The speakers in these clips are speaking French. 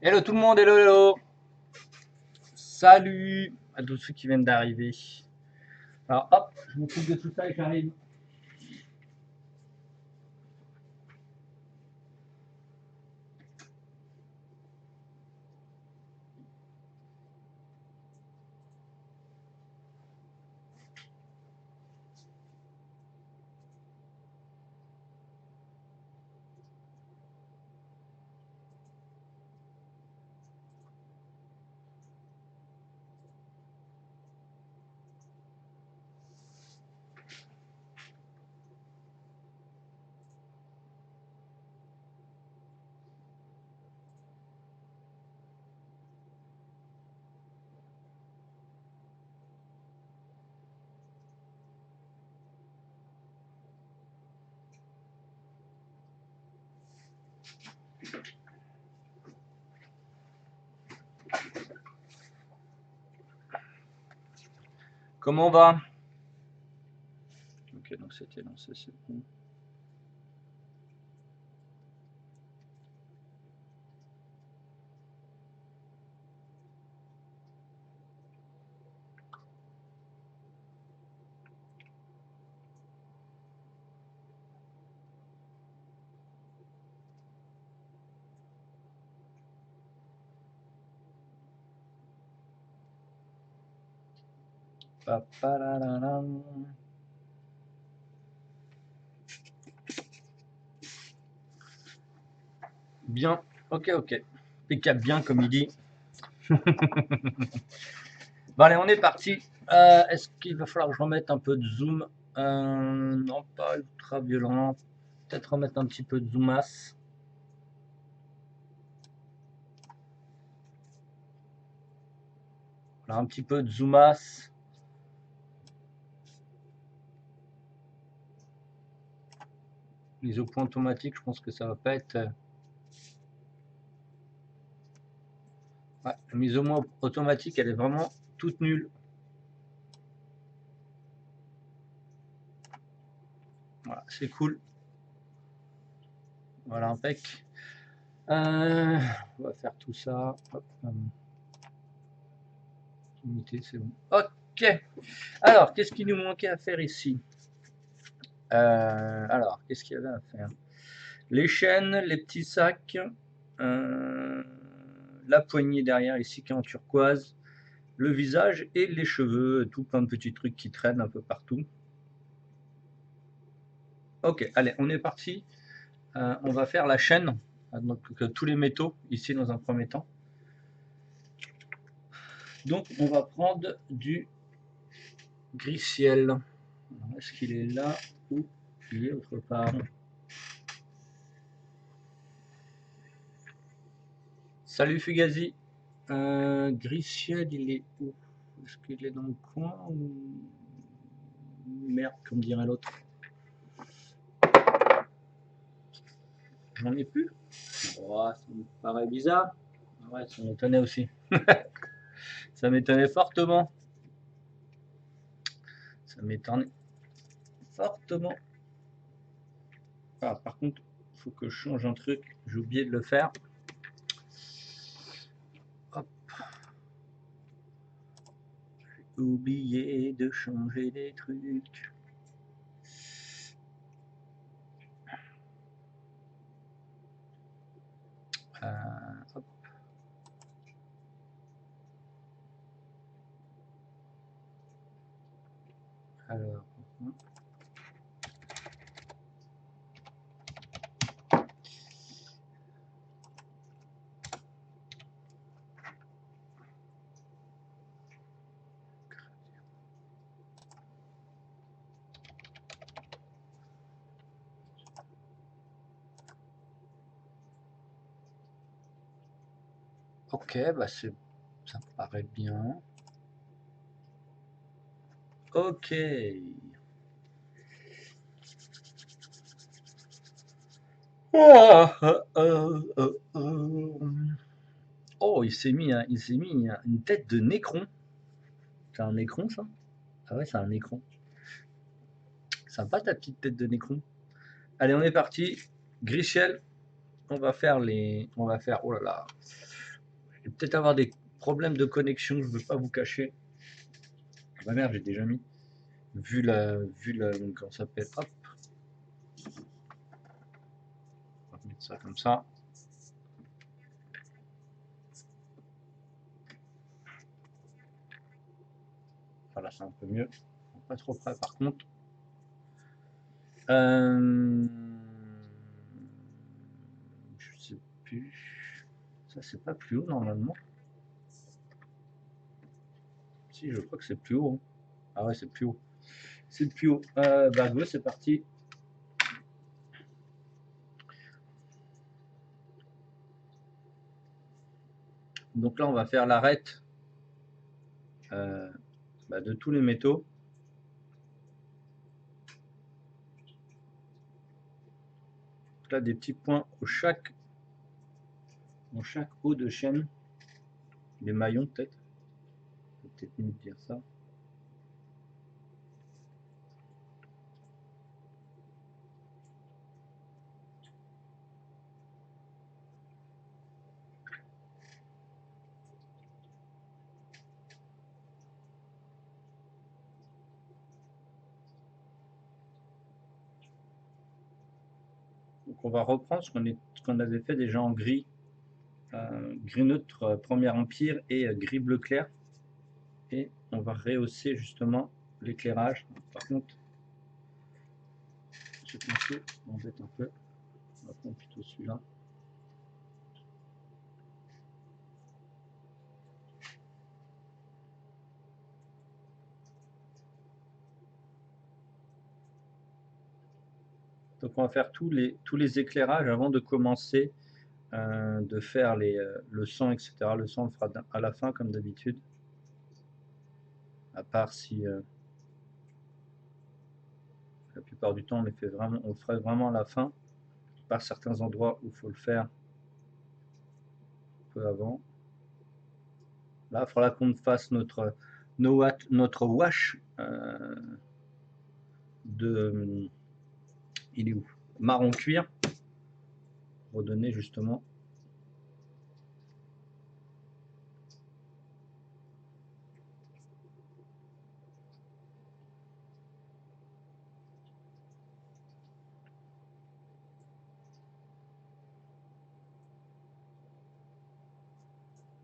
Hello tout le monde, hello hello. Salut à tous ceux qui viennent d'arriver. Alors hop, je m'occupe de tout ça et j'arrive. Comment on va? Ok, donc c'était lancé, c'est bon. Papalalalam. Bien, ok. Impeccable bien comme il dit. Bon allez, on est parti. Est-ce qu'il va falloir que je remette un peu de zoom? Non, pas ultra violent. Peut-être remettre un petit peu de zoomas. Voilà, un petit peu de zoomas. Mise au point automatique, je pense que ça va pas être. Ouais, la mise au point automatique, elle est vraiment toute nulle. Voilà, c'est cool. Voilà, impec. On va faire tout ça. Hop, unité, c'est bon. Ok. Alors, qu'est-ce qui nous manquait à faire ici? Alors, qu'est-ce qu'il y avait à faire? Les chaînes, les petits sacs, la poignée derrière ici qui est en turquoise, le visage et les cheveux, tout plein de petits trucs qui traînent un peu partout. Ok, allez, on est parti. On va faire la chaîne, donc tous les métaux ici dans un premier temps. Donc on va prendre du gris ciel. Est-ce qu'il est là ou il est autre part? Salut Fugazi. Gris ciel, il est où? Est-ce qu'il est dans le coin ou... Merde, comme dirait l'autre. J'en ai plus. Oh, ça me paraît bizarre. Ouais, ça m'étonnait aussi. Ça m'étonnait fortement. Ça m'étonnait fortement. Ah, par contre, il faut que je change un truc. J'ai oublié de le faire. Hop. J'ai oublié de changer des trucs. Hop. Alors. Ok, bah ça me paraît bien. Ok. Oh, il s'est mis une tête de Nécron. C'est un Nécron, ça? Ah ouais, c'est un Nécron. Sympa ta petite tête de Nécron. Allez, on est parti. Grichel, on va faire les. On va faire. Oh là là. peut-être avoir des problèmes de connexion, je ne veux pas vous cacher. Ah merde, j'ai déjà mis. Vu la, comment ça s'appelle, hop. On va mettre ça comme ça. Voilà, c'est un peu mieux. Pas trop près par contre. Je sais plus. Ça, c'est pas plus haut normalement. Si, je crois que c'est plus haut. Hein. Ah ouais, c'est plus haut. C'est plus haut. Bah, go, c'est parti. Donc là, on va faire l'arête de tous les métaux. Donc là, des petits points dans chaque haut de chaîne. Des maillons peut-être. Peut-être mieux de dire ça. Donc on va reprendre ce qu'on avait fait déjà en gris. Gris neutre Premier Empire et gris bleu clair. Et on va rehausser justement l'éclairage. Par contre, ce pinceau m'embête un peu. On va prendre plutôt celui-là. Donc on va faire tous les éclairages avant de commencer de faire le sang, etc. Le sang, on le fera à la fin comme d'habitude. À part si la plupart du temps on le ferait vraiment à la fin. Par certains endroits où il faut le faire un peu avant. Là, il faudra qu'on fasse notre wash il est où? Marron cuir. Redonner justement.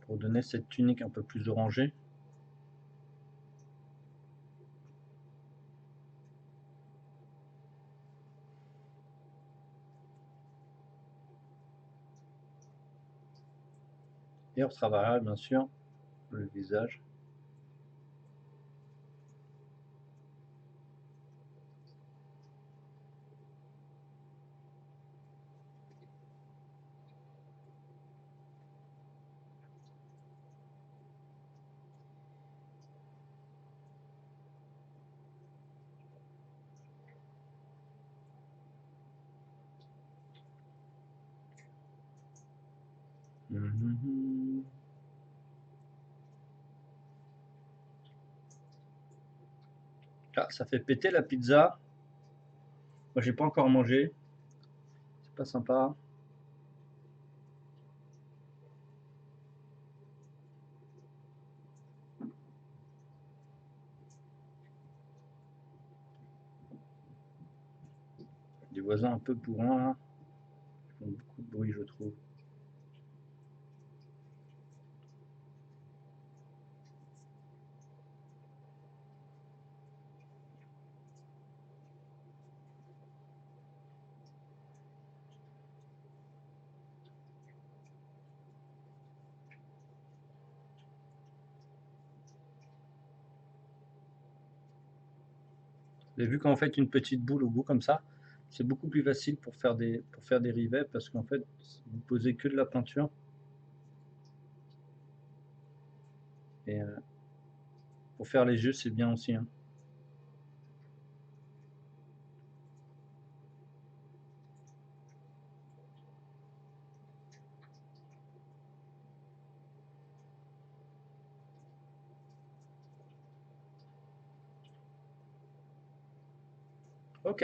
Pour donner cette tunique un peu plus orangée. Et on travaillera bien sûr le visage. Ah, ça fait péter la pizza. Moi, j'ai pas encore mangé. C'est pas sympa. Des voisins un peu bourrins là. Ils font beaucoup de bruit, je trouve. Vous avez vu quand vous faites une petite boule au bout comme ça, c'est beaucoup plus facile pour faire des rivets parce qu'en fait, vous posez que de la peinture. Et pour faire les yeux, c'est bien aussi. Hein. Ok.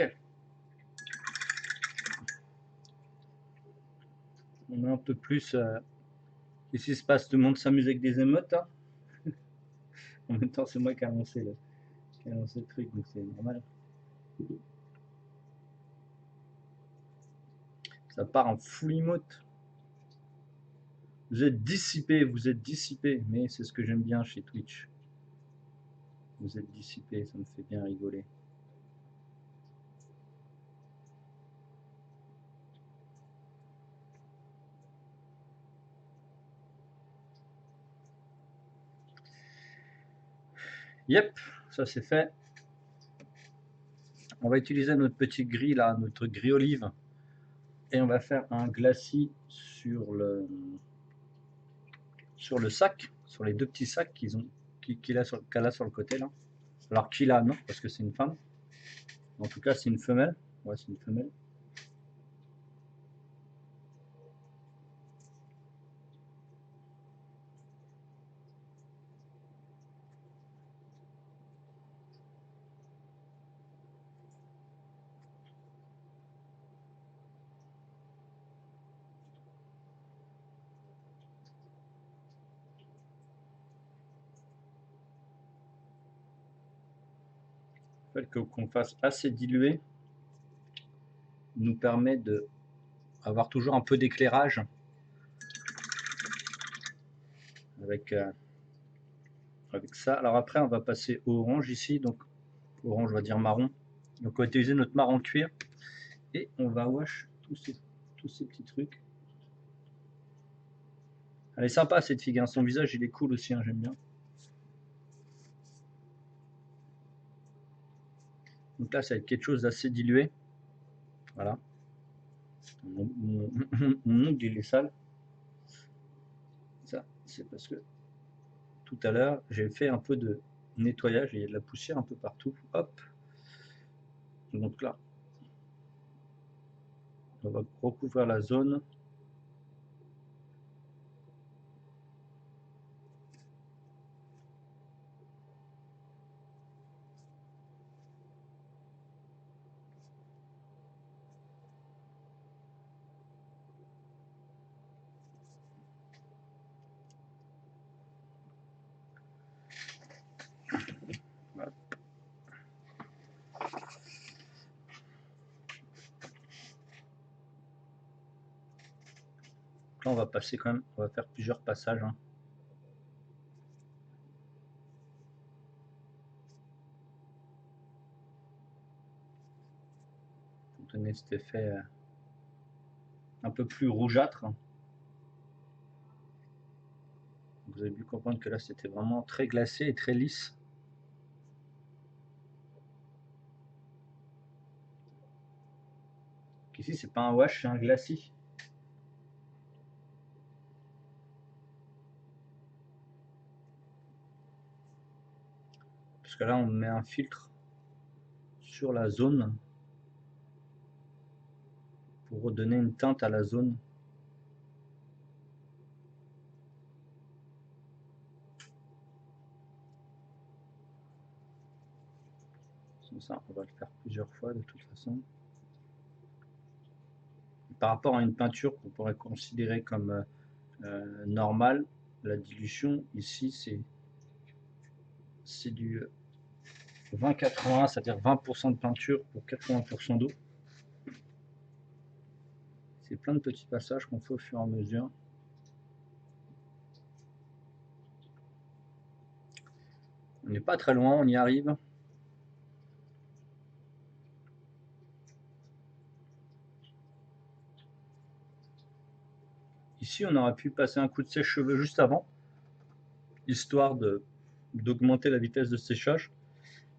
On est un peu plus Ici, il se passe, tout le monde s'amuse avec des émotes. Hein. En même temps, c'est moi qui ai annoncé le truc, donc c'est normal. Ça part en full emote. Vous êtes dissipé, mais c'est ce que j'aime bien chez Twitch. Vous êtes dissipé, ça me fait bien rigoler. Yep, ça c'est fait. On va utiliser notre petite grille là, notre grille olive, et on va faire un glacis sur le sac, sur les deux petits sacs qu'elle a sur le côté là. Alors qu'il a, non, parce que c'est une femme. En tout cas, c'est une femelle. Ouais, c'est une femelle. Le fait qu'on fasse assez dilué nous permet de avoir toujours un peu d'éclairage avec, avec ça. Alors après, on va passer au orange ici, donc orange, on va dire marron. Donc on va utiliser notre marron cuir et on va wash tous ces petits trucs. Elle est sympa cette figue, hein. Son visage il est cool aussi, hein, j'aime bien. Donc là, ça va être quelque chose d'assez dilué. Voilà. Mon ongle il est sale. Ça, c'est parce que tout à l'heure, j'ai fait un peu de nettoyage et il y a de la poussière un peu partout. Hop. Donc là, on va recouvrir la zone. Voilà. Là, on va passer quand même, on va faire plusieurs passages. Hein. Pour donner cet effet un peu plus rougeâtre. Vous avez pu comprendre que là, c'était vraiment très glacé et très lisse. Ici, c'est pas un wash, c'est un glacis. Parce que là, on met un filtre sur la zone pour redonner une teinte à la zone. Comme ça, on va le faire plusieurs fois de toute façon. Par rapport à une peinture qu'on pourrait considérer comme normale, la dilution ici c'est du 20-80, c'est-à-dire 20% de peinture pour 80% d'eau. C'est plein de petits passages qu'on fait au fur et à mesure. On n'est pas très loin, on y arrive. Ici, on aurait pu passer un coup de sèche-cheveux juste avant, histoire d'augmenter la vitesse de séchage.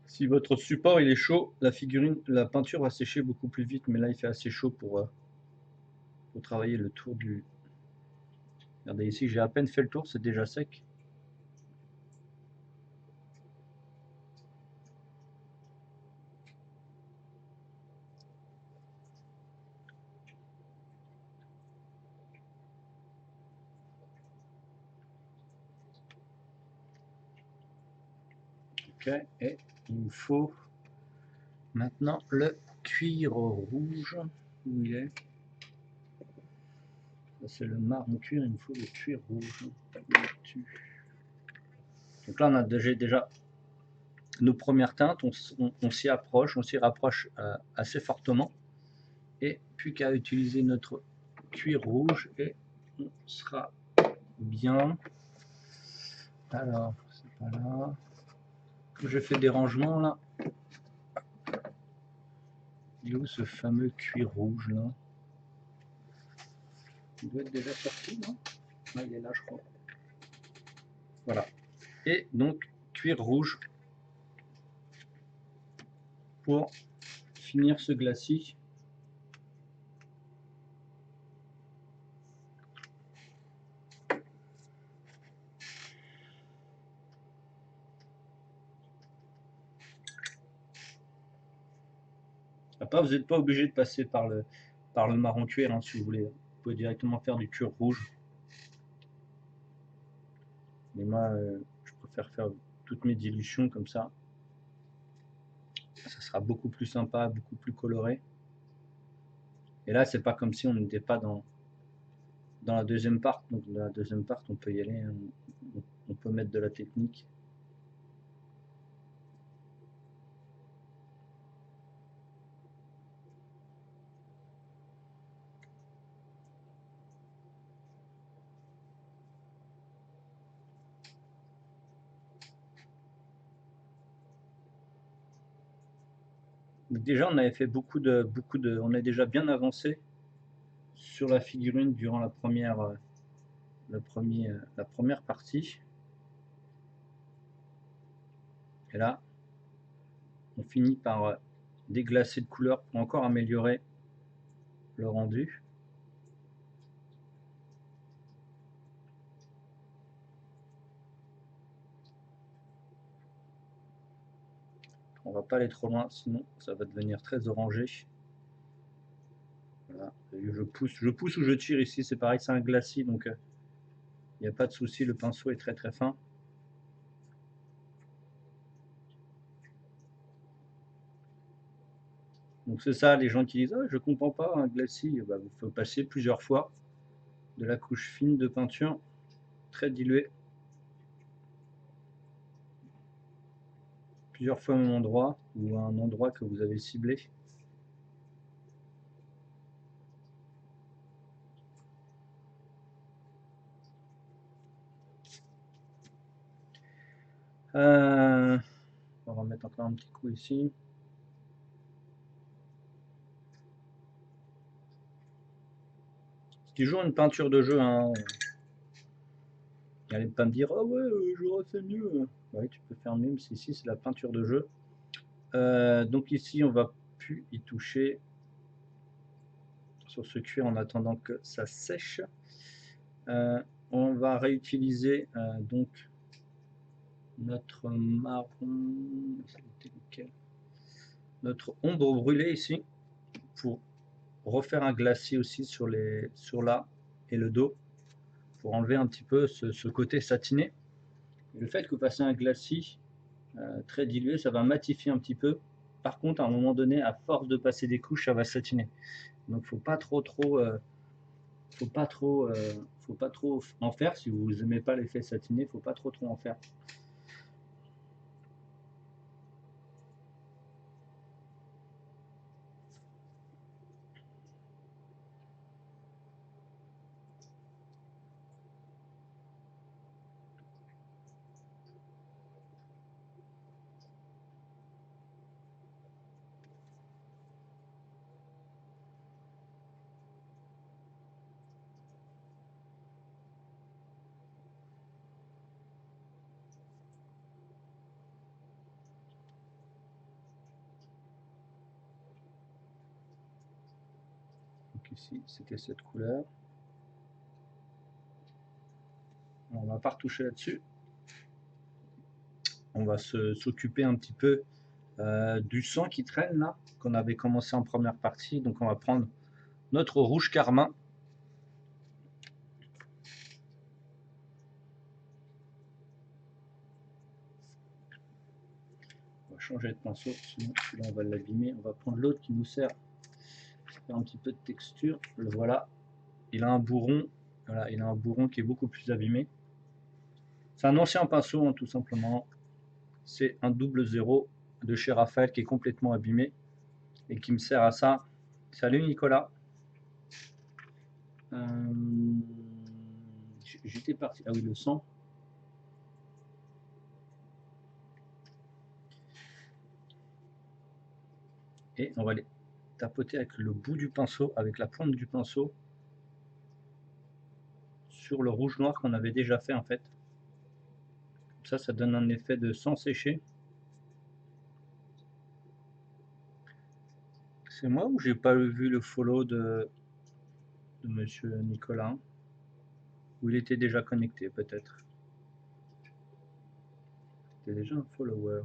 Si votre support il est chaud, la peinture va sécher beaucoup plus vite, mais là il fait assez chaud pour travailler le tour du... Regardez ici, j'ai à peine fait le tour, c'est déjà sec. Ok, et il nous faut maintenant le cuir rouge. Où il est? C'est le marron cuir, il me faut le cuir rouge. Donc là, on a déjà nos premières teintes, on s'y approche, on s'y rapproche assez fortement. Et plus qu'à utiliser notre cuir rouge et on sera bien. Alors, c'est pas là. Je fais des rangements là. Il est où ce fameux cuir rouge là? Il doit être déjà sorti, non? Ah, il est là, je crois. Voilà. Et donc, cuir rouge pour finir ce glacis. Après, vous n'êtes pas obligé de passer par le marron cuir hein, si vous voulez. Vous pouvez directement faire du cuir rouge. Mais moi, je préfère faire toutes mes dilutions comme ça. Ça sera beaucoup plus sympa, beaucoup plus coloré. Et là, c'est pas comme si on n'était pas dans la deuxième part. Donc, dans la deuxième part, on peut y aller. Hein. On peut mettre de la technique. Donc déjà, on avait fait on est déjà bien avancé sur la figurine durant la première partie. Et là, on finit par déglacer de couleur pour encore améliorer le rendu. On va pas aller trop loin, sinon ça va devenir très orangé. Voilà. Je pousse ou je tire ici, c'est pareil, c'est un glacis, donc il n'y a pas de souci, le pinceau est très très fin. Donc c'est ça, les gens qui disent oh, je comprends pas un glacis, bah, il faut passer plusieurs fois de la couche fine de peinture très diluée, plusieurs fois au même endroit ou à un endroit que vous avez ciblé. On va remettre encore un petit coup ici. C'est toujours une peinture de jeu. Hein. N'allez pas me dire oh ouais, j'aurais fait mieux. Ouais, tu peux faire mieux, mais ici c'est la peinture de jeu. Donc ici on va plus y toucher sur ce cuir en attendant que ça sèche. On va réutiliser donc notre marron, notre ombre brûlée ici pour refaire un glacis aussi sur là et le dos pour enlever un petit peu ce côté satiné. Et le fait que vous passez un glacis très dilué, ça va matifier un petit peu. Par contre, à un moment donné, à force de passer des couches, ça va satiner. Donc, faut pas trop en faire. Si vous n'aimez pas l'effet satiné, faut pas trop en faire. Donc ici, c'était cette couleur. On va pas retoucher là-dessus. On va s'occuper un petit peu du sang qui traîne là, qu'on avait commencé en première partie. Donc on va prendre notre rouge carmin. On va changer de pinceau, sinon celui-là on va l'abîmer. On va prendre l'autre qui nous sert à faire un petit peu de texture. Le voilà. il a un bourron, voilà, il a un bourron qui est beaucoup plus abîmé. C'est un ancien pinceau, hein, tout simplement. C'est un double zéro de chez Raphaël qui est complètement abîmé et qui me sert à ça. Salut Nicolas. J'étais parti. Ah oui, le sang. Et on va les tapoter avec le bout du pinceau, avec la pointe du pinceau, sur le rouge noir qu'on avait déjà fait en fait. Ça donne un effet de sang séché. C'est moi ou j'ai pas vu le follow de monsieur Nicolas? Ou il était déjà connecté peut-être? C'était déjà un follower.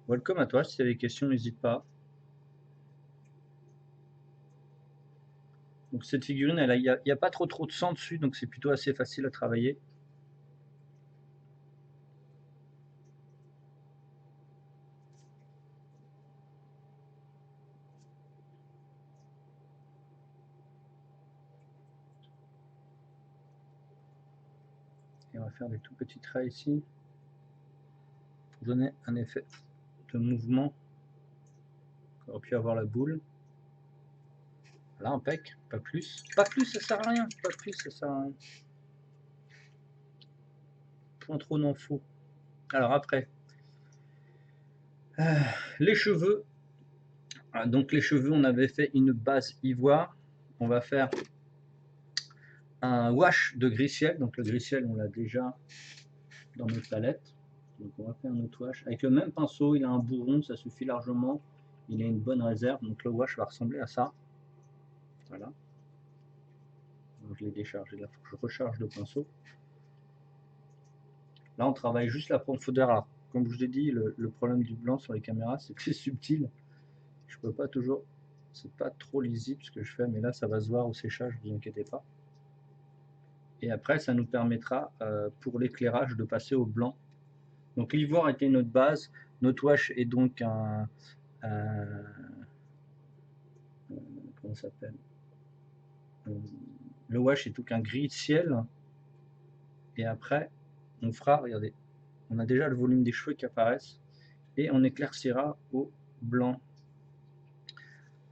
Welcome à toi, si tu as des questions, n'hésite pas. Donc cette figurine, il n'y a pas trop de sang dessus, donc c'est plutôt assez facile à travailler. Et on va faire des tout petits traits ici pour donner un effet de mouvement. On aurait pu avoir la boule. Là, impec, pas plus. Pas plus, ça sert à rien. Pas plus, ça sert à rien. Point trop n'en faut. Alors après, les cheveux. Donc les cheveux, on avait fait une base ivoire. On va faire un wash de gris-ciel. Donc le gris-ciel, on l'a déjà dans notre palette. Donc on va faire un autre wash. Avec le même pinceau, il a un bourron, ça suffit largement. Il a une bonne réserve. Donc le wash va ressembler à ça. Voilà. Donc, je l'ai déchargé. Là, il faut que je recharge le pinceau. Là, on travaille juste la profondeur. Alors, comme je l'ai dit, le problème du blanc sur les caméras, c'est que c'est subtil. Je peux pas toujours. C'est pas trop lisible ce que je fais, mais là, ça va se voir au séchage, ne vous inquiétez pas. Et après, ça nous permettra pour l'éclairage de passer au blanc. Donc l'ivoire était notre base. Notre wash est donc comment ça s'appelle, le wash est donc un gris ciel. Et après, on fera, regardez, on a déjà le volume des cheveux qui apparaissent. Et on éclaircira au blanc.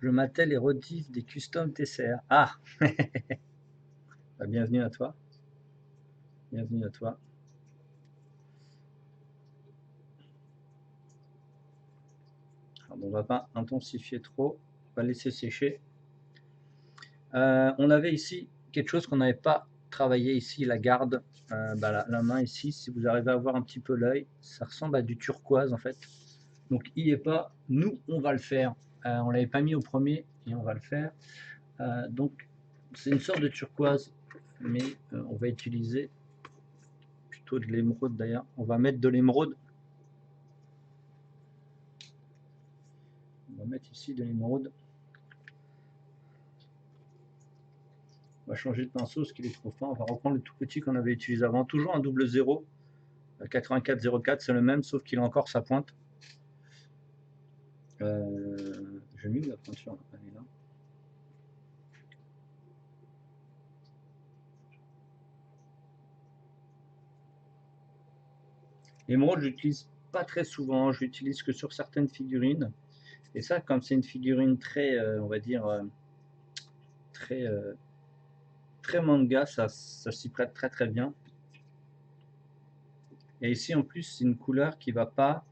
Je m'attelle les rediffs des custom TCR. Ah bah, bienvenue à toi. Bienvenue à toi. Alors, on ne va pas intensifier trop. On va laisser sécher. On avait ici quelque chose qu'on n'avait pas travaillé ici, la garde, la main ici, si vous arrivez à voir un petit peu l'œil, ça ressemble à du turquoise en fait. Donc il n'y est pas, nous on va le faire. On l'avait pas mis au premier et on va le faire. Donc c'est une sorte de turquoise, mais on va utiliser plutôt de l'émeraude d'ailleurs. On va mettre de l'émeraude. On va mettre ici de l'émeraude. On va changer de pinceau parce qu'il est trop fin. On va reprendre le tout petit qu'on avait utilisé avant. Toujours un double 0. 8404, c'est le même, sauf qu'il a encore sa pointe. J'ai mis la pointure. Elle est là. L'émeraude, je l'utilise pas très souvent. Je l'utilise que sur certaines figurines. Et ça, comme c'est une figurine très, on va dire, très, très manga, ça s'y prête très très bien. Et ici, en plus, c'est une couleur qui va pas,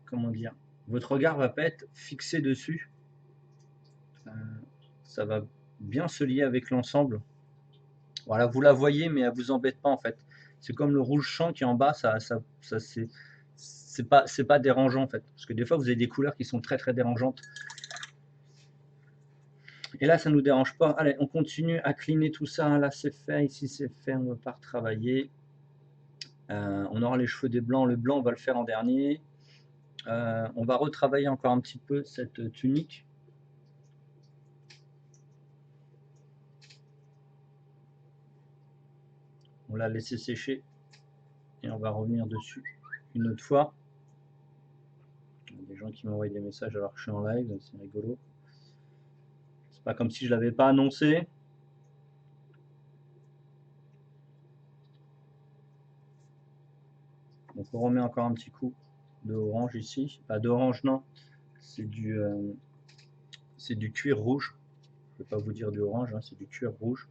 comment dire, votre regard va pas être fixé dessus. Ça va bien se lier avec l'ensemble. Voilà, vous la voyez, mais elle vous embête pas en fait. C'est comme le rouge champ qui est en bas, ça c'est pas dérangeant en fait. Parce que des fois, vous avez des couleurs qui sont très très dérangeantes. Et là, ça nous dérange pas. Allez, on continue à cleaner tout ça. Là, c'est fait. Ici, c'est fait. On va pas retravailler. On aura les cheveux des blancs. Le blanc, on va le faire en dernier. On va retravailler encore un petit peu cette tunique. On l'a laissé sécher. Et on va revenir dessus une autre fois. Il y a des gens qui m'envoient des messages alors que je suis en live. C'est rigolo. C'est pas comme si je l'avais pas annoncé. Donc on remet encore un petit coup de orange ici. Pas d'orange, non. C'est du cuir rouge. Je ne vais pas vous dire du orange, hein, c'est du cuir rouge.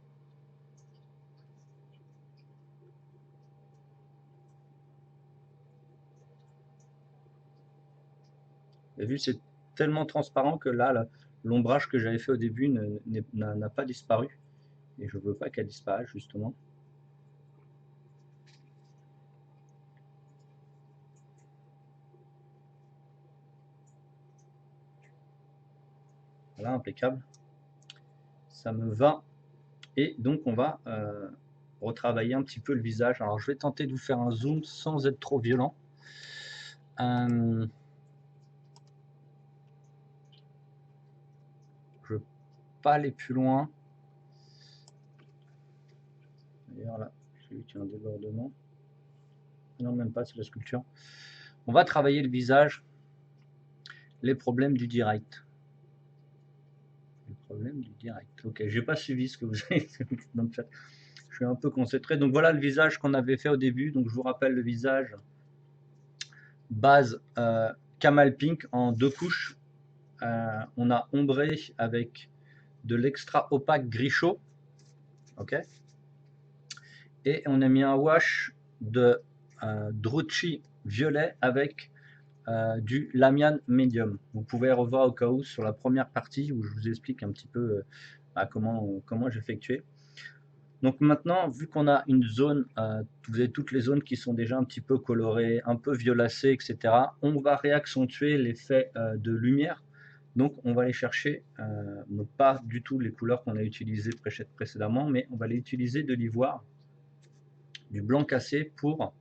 Et vu c'est tellement transparent que là, l'ombrage que j'avais fait au début n'a pas disparu. Et je ne veux pas qu'elle disparaisse justement. Voilà, impeccable. Ça me va. Et donc on va retravailler un petit peu le visage. Alors je vais tenter de vous faire un zoom sans être trop violent. Je ne veux pas aller plus loin. D'ailleurs là, j'ai vu qu'il y a un débordement. Non, même pas, c'est la sculpture. On va travailler le visage, les problèmes du direct. Les problèmes du direct. Ok, j'ai pas suivi ce que vous avez dit dans le chat. Je suis un peu concentré. Donc voilà le visage qu'on avait fait au début. Donc je vous rappelle le visage base Camel Pink en 2 couches. On a ombré avec de l'extra opaque gris chaud. Ok. Et on a mis un wash de Drucci violet avec du Lamian Medium. Vous pouvez revoir au cas où sur la première partie où je vous explique un petit peu comment j'effectuais. Donc maintenant, vu qu'on a une zone, vous avez toutes les zones qui sont déjà un petit peu colorées, un peu violacées, etc. On va réaccentuer l'effet de lumière. Donc on va aller chercher, donc pas du tout les couleurs qu'on a utilisées précédemment, mais on va aller utiliser de l'ivoire, du blanc cassé pour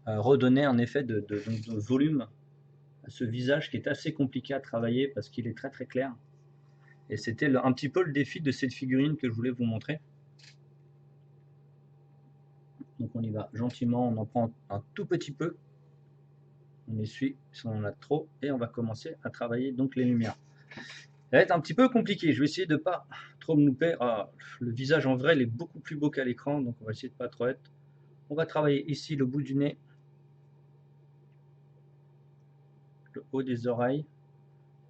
redonner un effet de volume à ce visage qui est assez compliqué à travailler parce qu'il est très très clair. Et c'était un petit peu le défi de cette figurine que je voulais vous montrer. Donc on y va gentiment, on en prend un tout petit peu, on essuie si on en a trop et on va commencer à travailler donc les lumières. Ça va être un petit peu compliqué, je vais essayer de ne pas trop me louper. Ah, le visage en vrai il est beaucoup plus beau qu'à l'écran, donc on va essayer de pas trop être. On va travailler ici le bout du nez, le haut des oreilles,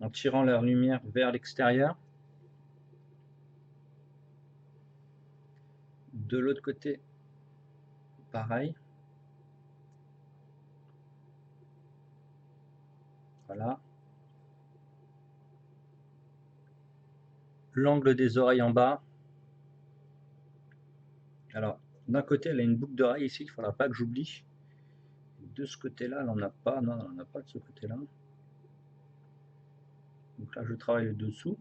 en tirant la lumière vers l'extérieur. De l'autre côté, pareil. Voilà. L'angle des oreilles en bas. Alors, d'un côté, elle a une boucle d'oreille ici, il ne faudra pas que j'oublie. De ce côté-là, elle n'en a pas. Non, elle n'en a pas de ce côté-là. Donc là, je travaille le dessous.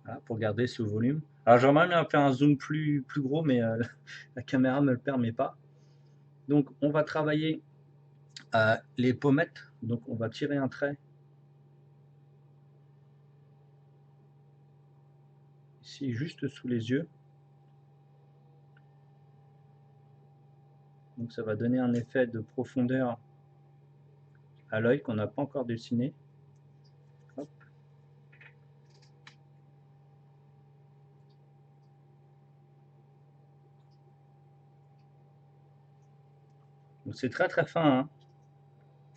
Voilà, pour garder ce volume. Alors, j'aimerais bien faire un zoom plus gros, mais la caméra ne me le permet pas. Donc, on va travailler les pommettes. Donc, on va tirer un trait. Ici, juste sous les yeux. Donc, ça va donner un effet de profondeur à l'œil qu'on n'a pas encore dessiné. Hop. Donc, c'est très très fin. Hein.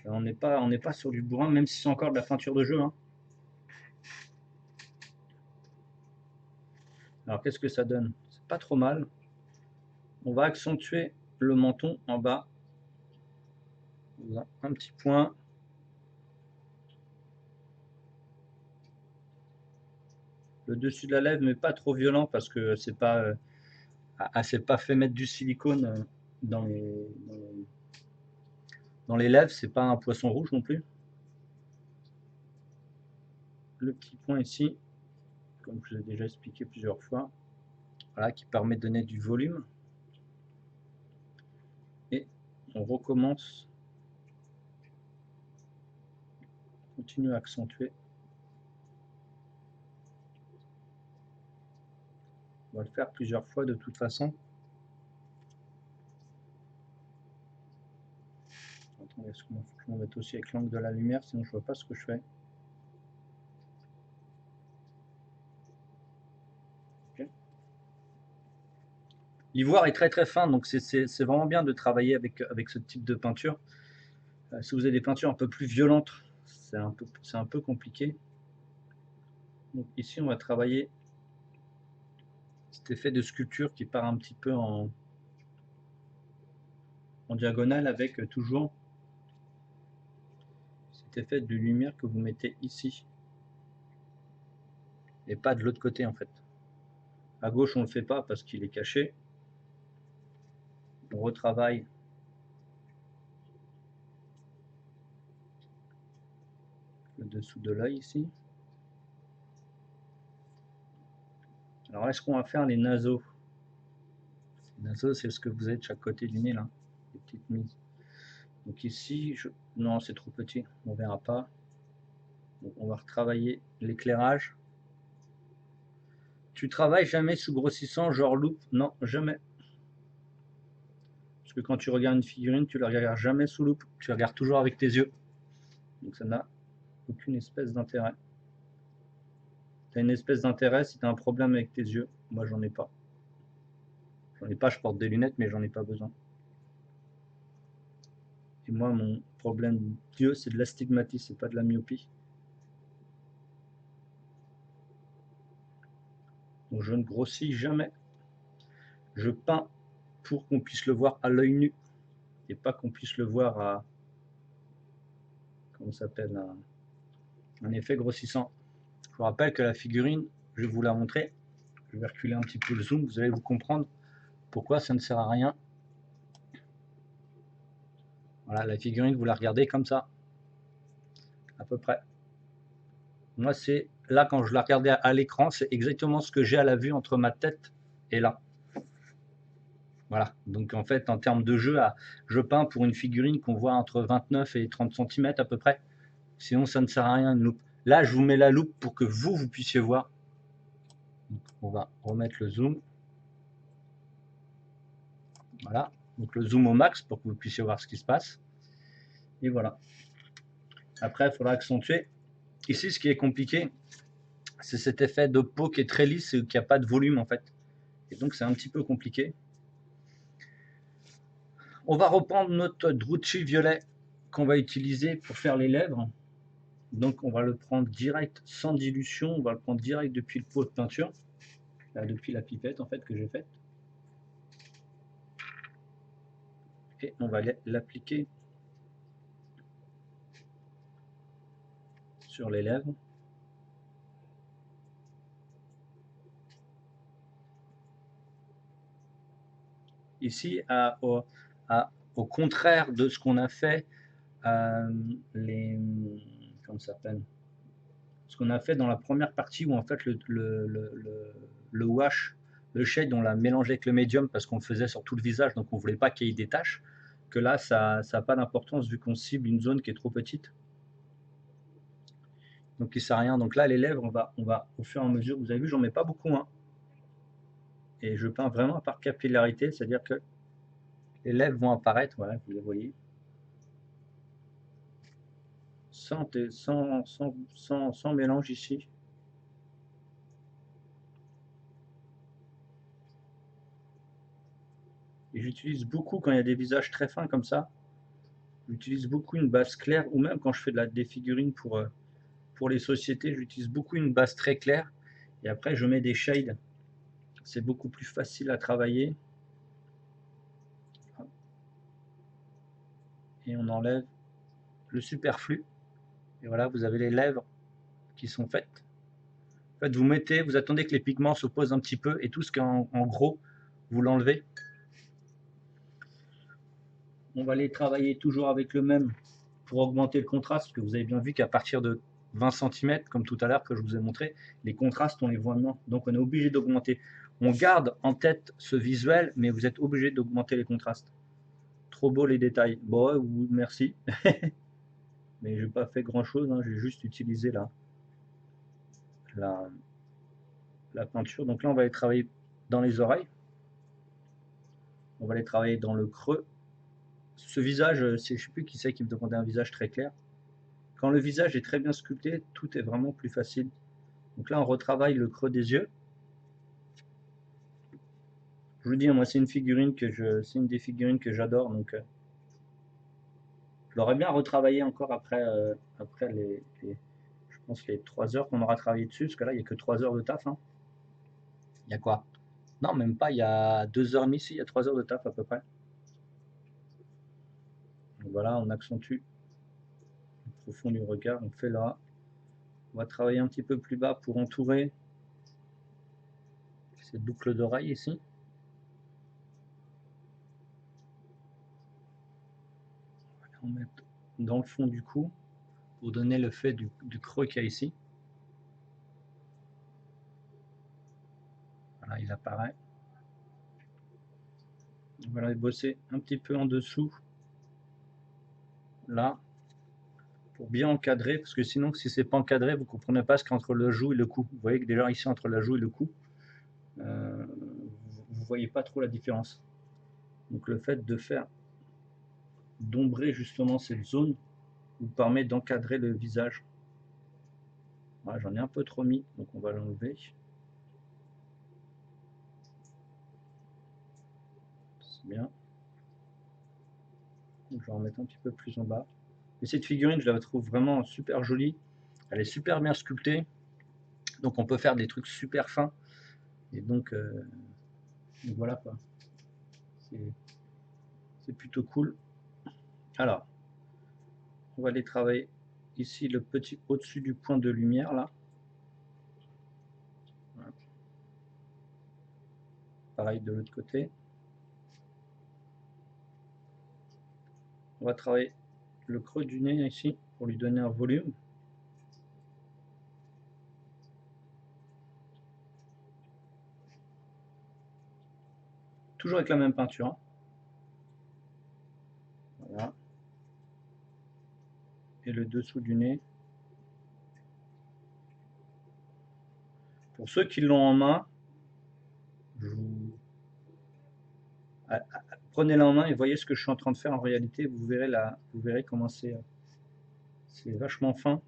On n'est pas sur du bourrin, même si c'est encore de la peinture de jeu. Hein. Alors qu'est-ce que ça donne? C'est pas trop mal. On va accentuer le menton en bas. Un petit point. Le dessus de la lèvre, mais pas trop violent parce que c'est pas, c'est pas fait mettre du silicone dans les lèvres. C'est pas un poisson rouge non plus. Le petit point ici, comme je vous ai déjà expliqué plusieurs fois, voilà, qui permet de donner du volume. Et on recommence. On continue à accentuer. On va le faire plusieurs fois de toute façon. Attendez, est-ce qu'on va mettre aussi avec l'angle de la lumière, sinon je ne vois pas ce que je fais. L'ivoire est très très fin, donc c'est vraiment bien de travailler avec ce type de peinture. Si vous avez des peintures un peu plus violentes, c'est un peu compliqué. Donc ici, on va travailler cet effet de sculpture qui part un petit peu en diagonale avec toujours cet effet de lumière que vous mettez ici et pas de l'autre côté en fait. À gauche, on ne le fait pas parce qu'il est caché. On retravaille le dessous de l'œil ici. Alors là, est-ce qu'on va faire les naseaux? Les naseaux, c'est ce que vous avez de chaque côté du nez là, les petites mises. Donc ici, non, c'est trop petit, on verra pas. Donc on va retravailler l'éclairage. Tu travailles jamais sous grossissant, genre loupe? Non, jamais. Parce que quand tu regardes une figurine, tu la regardes jamais sous loupe, tu la regardes toujours avec tes yeux. Donc ça n'a aucune espèce d'intérêt. Tu as une espèce d'intérêt si tu as un problème avec tes yeux. Moi, j'en ai pas. J'en ai pas, je porte des lunettes, mais j'en ai pas besoin. Et moi, mon problème d'yeux, c'est de l'astigmatisme, c'est pas de la myopie. Donc je ne grossis jamais. Je peins pour qu'on puisse le voir à l'œil nu et pas qu'on puisse le voir à, comment ça s'appelle, un effet grossissant. Je vous rappelle que la figurine, je vais vous la montrer. Je vais reculer un petit peu le zoom, vous allez vous comprendre pourquoi ça ne sert à rien. Voilà, la figurine, vous la regardez comme ça, à peu près. Moi, c'est là, quand je la regardais à l'écran, c'est exactement ce que j'ai à la vue entre ma tête et là. Voilà, donc en fait, en termes de jeu, je peins pour une figurine qu'on voit entre 29 et 30 cm à peu près. Sinon, ça ne sert à rien une loupe. Là, je vous mets la loupe pour que vous puissiez voir. Donc, on va remettre le zoom. Voilà, donc le zoom au max pour que vous puissiez voir ce qui se passe. Et voilà. Après, il faudra accentuer. Ici, ce qui est compliqué, c'est cet effet de peau qui est très lisse et qui n'a pas de volume en fait. Et donc, c'est un petit peu compliqué. On va reprendre notre Drucci violet qu'on va utiliser pour faire les lèvres. Donc on va le prendre direct sans dilution, on va le prendre direct depuis le pot de peinture, là, depuis la pipette en fait que j'ai faite. Et on va l'appliquer sur les lèvres. Ici, au contraire de ce qu'on a fait, comment ça s'appelle, ce qu'on a fait dans la première partie où en fait le wash, le shade, on l'a mélangé avec le médium parce qu'on le faisait sur tout le visage, donc on ne voulait pas qu'il y ait des taches, que là ça n'a pas d'importance vu qu'on cible une zone qui est trop petite. Donc il ne sert à rien. Donc là les lèvres, on va au fur et à mesure, vous avez vu, j'en mets pas beaucoup, hein, et je peins vraiment par capillarité, c'est-à-dire que les lèvres vont apparaître, voilà, vous les voyez, sans mélange ici. Et j'utilise beaucoup quand il y a des visages très fins comme ça, j'utilise beaucoup une base claire, ou même quand je fais des figurines pour les sociétés, j'utilise beaucoup une base très claire, et après je mets des shades, c'est beaucoup plus facile à travailler. Et on enlève le superflu, et voilà, vous avez les lèvres qui sont faites. En fait, vous attendez que les pigments se posent un petit peu, et tout ce qui est en gros, vous l'enlevez. On va les travailler toujours avec le même pour augmenter le contraste, parce que vous avez bien vu qu'à partir de 20 cm, comme tout à l'heure que je vous ai montré, les contrastes, on les voit moins. Donc on est obligé d'augmenter. On garde en tête ce visuel, mais vous êtes obligé d'augmenter les contrastes. Trop beau les détails. Bon, merci. Mais j'ai pas fait grand chose, hein, j'ai juste utilisé la peinture. Donc là, on va les travailler dans les oreilles. On va les travailler dans le creux. Ce visage, je ne sais plus qui c'est qui me demandait un visage très clair. Quand le visage est très bien sculpté, tout est vraiment plus facile. Donc là, on retravaille le creux des yeux. vous dis, moi c'est une figurine c'est une des figurines que j'adore, donc je l'aurais bien retravaillé encore après, je pense les 3 heures qu'on aura travaillé dessus, parce que là il n'y a que 3 heures de taf, hein. Il y a quoi? Non, même pas, il y a 2h30, si, il y a 3 heures de taf à peu près. Donc voilà, on accentue le profond du regard, on fait là. On va travailler un petit peu plus bas pour entourer cette boucle d'oreille ici. On va mettre dans le fond du cou pour donner l'effet du creux qu'il y a ici. Voilà, il apparaît. Voilà, bosser un petit peu en dessous, là, pour bien encadrer, parce que sinon, si c'est pas encadré, vous comprenez pas ce qu'il y a entre le joue et le cou. Vous voyez que déjà ici, entre la joue et le cou, vous voyez pas trop la différence. Donc le fait de faire, d'ombrer justement cette zone, vous permet d'encadrer le visage. Voilà, j'en ai un peu trop mis, donc on va l'enlever. C'est bien. Donc, je vais en mettre un petit peu plus en bas. Et cette figurine, je la trouve vraiment super jolie. Elle est super bien sculptée. Donc on peut faire des trucs super fins. Et donc voilà quoi. C'est plutôt cool. Alors, on va aller travailler ici le petit au-dessus du point de lumière là. Voilà. Pareil de l'autre côté. On va travailler le creux du nez ici pour lui donner un volume. Toujours avec la même peinture. Voilà. Et le dessous du nez. Pour ceux qui l'ont en main, prenez-la en main et voyez ce que je suis en train de faire en réalité. Vous verrez comment c'est vachement fin.